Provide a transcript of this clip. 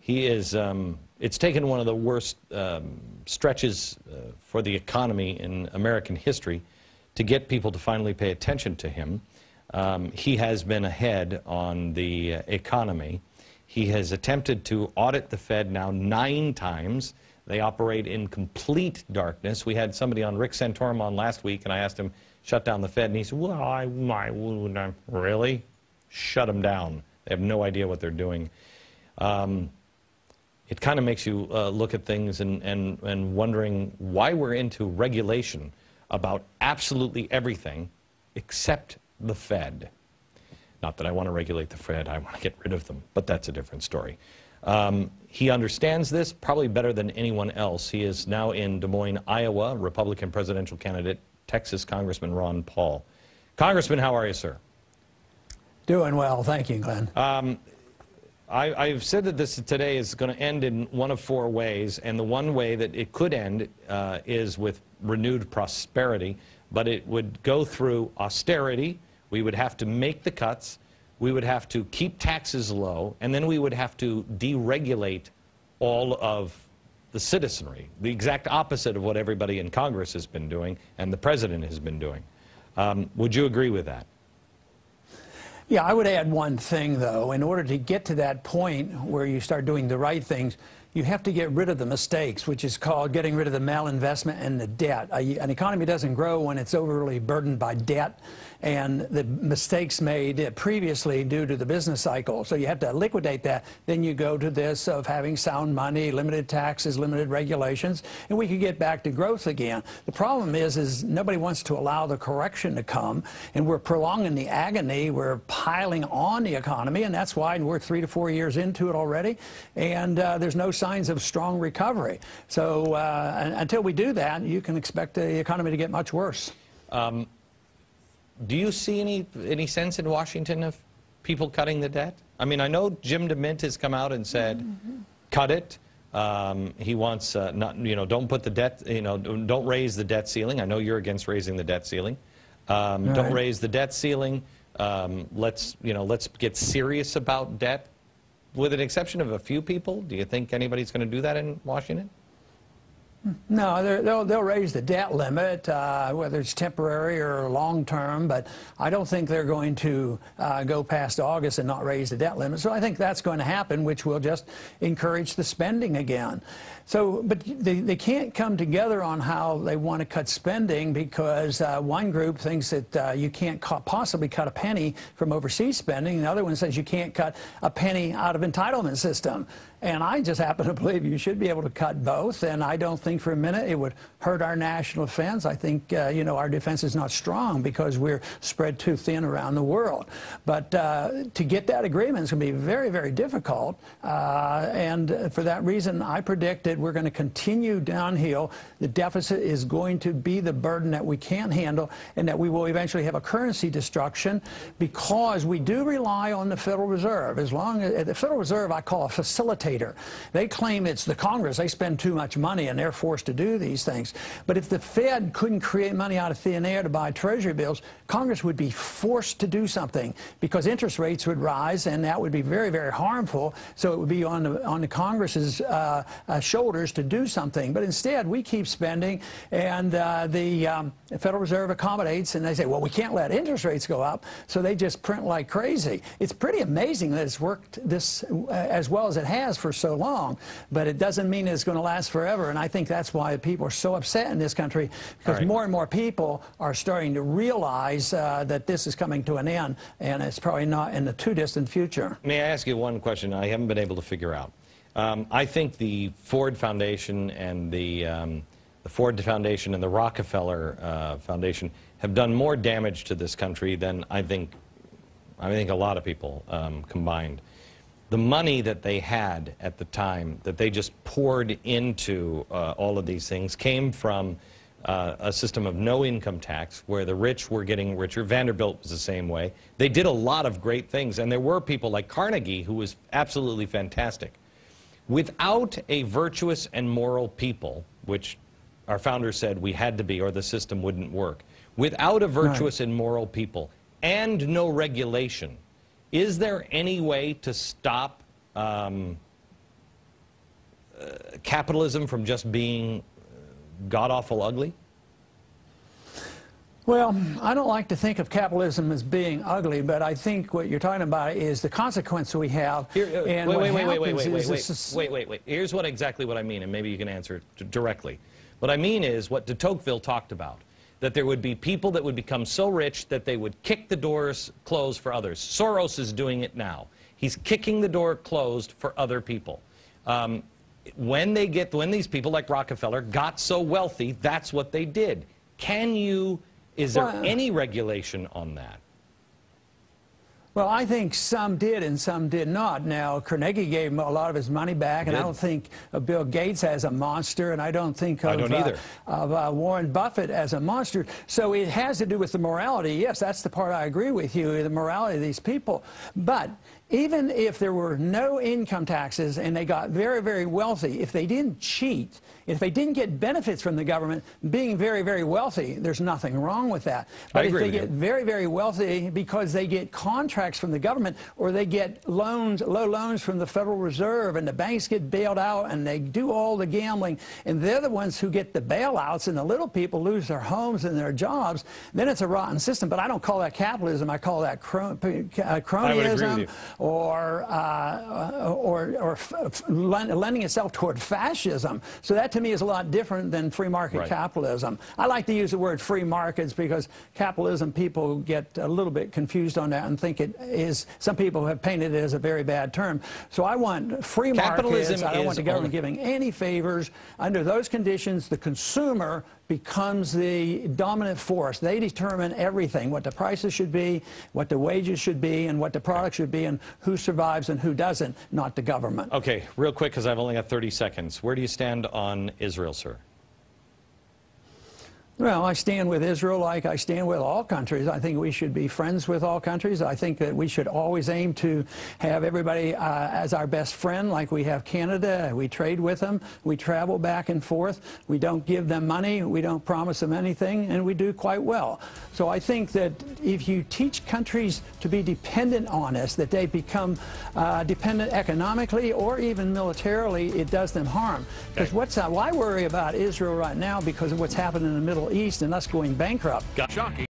He is, it's taken one of the worst stretches for the economy in American history to get people to finally pay attention to him. He has been ahead on the economy. He has attempted to audit the Fed now 9 times. They operate in complete darkness. We had somebody on, Rick Santorum, on last week, and I asked him, shut down the Fed, and he said, well, I wouldn't. Really? Shut them down. They have no idea what they're doing. It kind of makes you look at things and wondering why we're into regulation about absolutely everything except the Fed. Not that I want to regulate the Fed, I want to get rid of them, but that's a different story. He understands this probably better than anyone else. He is now in Des Moines, Iowa, Republican presidential candidate, Texas Congressman Ron Paul. Congressman, how are you, sir? Doing well, thank you, Glenn. I've said that this today is going to end in one of 4 ways, and the one way that it could end is with renewed prosperity, but it would go through austerity. We would have to make the cuts, we would have to keep taxes low, and then we would have to deregulate all of the citizenry, the exact opposite of what everybody in Congress has been doing and the president has been doing. Would you agree with that? Yeah, I would add one thing, though. In order to get to that point where you start doing the right things, you have to get rid of the mistakes, which is called getting rid of the malinvestment and the debt. An economy doesn't grow when it's overly burdened by debt and the mistakes made previously due to the business cycle. So you have to liquidate that. Then you go to this of having sound money, limited taxes, limited regulations, and we could get back to growth again. The problem is nobody wants to allow the correction to come, and we're prolonging the agony. We're piling on the economy, and that's why we're 3 to 4 years into it already, and there's no signs of strong recovery. So until we do that, you can expect the economy to get much worse. Do you see any sense in Washington of people cutting the debt? I mean, I know Jim DeMint has come out and said, cut it. He wants don't put the debt, don't raise the debt ceiling. I know you're against raising the debt ceiling. Don't raise the debt ceiling. Let's get serious about debt. With an exception of a few people, do you think anybody's going to do that in Washington? No, they'll raise the debt limit, whether it's temporary or long-term, but I don't think they're going to go past August and not raise the debt limit. So I think that's going to happen, which will just encourage the spending again. So, but they can't come together on how they want to cut spending, because one group thinks that you can't possibly cut a penny from overseas spending. The other one says you can't cut a penny out of entitlement system. And I just happen to believe you should be able to cut both, and I don't think for a minute it would hurt our national defense. I think, our defense is not strong because we're spread too thin around the world. But to get that agreement is going to be very, very difficult, and for that reason, I predict that we're going to continue downhill. The deficit is going to be the burden that we can't handle, and that we will eventually have a currency destruction, because we do rely on the Federal Reserve. As long as the Federal Reserve, I call a facilitator. They claim it's the Congress. They spend too much money and they're forced to do these things. But if the Fed couldn't create money out of thin air to buy Treasury bills, Congress would be forced to do something, because interest rates would rise, and that would be very, very harmful. So it would be on the Congress's shoulders to do something. But instead, we keep spending, and the Federal Reserve accommodates, and they say, well, we can't let interest rates go up, so they just print like crazy. It's pretty amazing that it's worked this as well as it has for so long, but it doesn't mean it's going to last forever. And I think that's why people are so upset in this country, because more and more people are starting to realize that this is coming to an end, and it's probably not in the too distant future. May I ask you one question I haven't been able to figure out? I think the Ford Foundation and the Ford Foundation and the Rockefeller Foundation have done more damage to this country than I think a lot of people combined. The money that they had at the time that they just poured into all of these things came from a system of no income tax, where the rich were getting richer. Vanderbilt was the same way. They did a lot of great things, and there were people like Carnegie, who was absolutely fantastic. Without a virtuous and moral people, which our founders said we had to be, or the system wouldn't work, without a virtuous and moral people and no regulation, is there any way to stop capitalism from just being god-awful ugly? Well, I don't like to think of capitalism as being ugly, but I think what you're talking about is the consequence we have. Wait. Here's exactly what I mean, and maybe you can answer it directly. What I mean is what de Tocqueville talked about, that there would be people that would become so rich that they would kick the doors closed for others. Soros is doing it now. He's kicking the door closed for other people. When these people like Rockefeller got so wealthy, that's what they did. Is there any regulation on that? Well, I think some did and some did not. Now, Carnegie gave him a lot of his money back, and I don't think Bill Gates as a monster, and I don't think of Warren Buffett as a monster. So it has to do with the morality. Yes, that's the part I agree with you, the morality of these people. But even if there were no income taxes and they got very, very wealthy, if they didn't cheat, if they didn't get benefits from the government, being very, very wealthy, there's nothing wrong with that. But if they get very, very wealthy because they get contracts from the government, or they get loans, low loans from the Federal Reserve, and the banks get bailed out and they do all the gambling, and they're the ones who get the bailouts, and the little people lose their homes and their jobs, then it's a rotten system. But I don't call that capitalism. I call that cronyism, or lending itself toward fascism. So that to me is a lot different than free market capitalism. I like to use the word free markets because capitalism, people get a little bit confused on that and think it is, some people have painted it as a very bad term. So I want free markets. I don't want the government giving any favors. Under those conditions, the consumer becomes the dominant force. They determine everything, what the prices should be, what the wages should be, and what the product should be, and who survives and who doesn't, not the government. Okay, real quick, because I've only got 30 seconds. Where do you stand on Israel, sir? Well, I stand with Israel like I stand with all countries. I think we should be friends with all countries. I think that we should always aim to have everybody as our best friend, like we have Canada. We trade with them. We travel back and forth. We don't give them money. We don't promise them anything, and we do quite well. So I think that if you teach countries to be dependent on us, that they become dependent economically or even militarily, it does them harm. Because why worry about Israel right now because of what's happened in the Middle East and us going bankrupt? Shocking.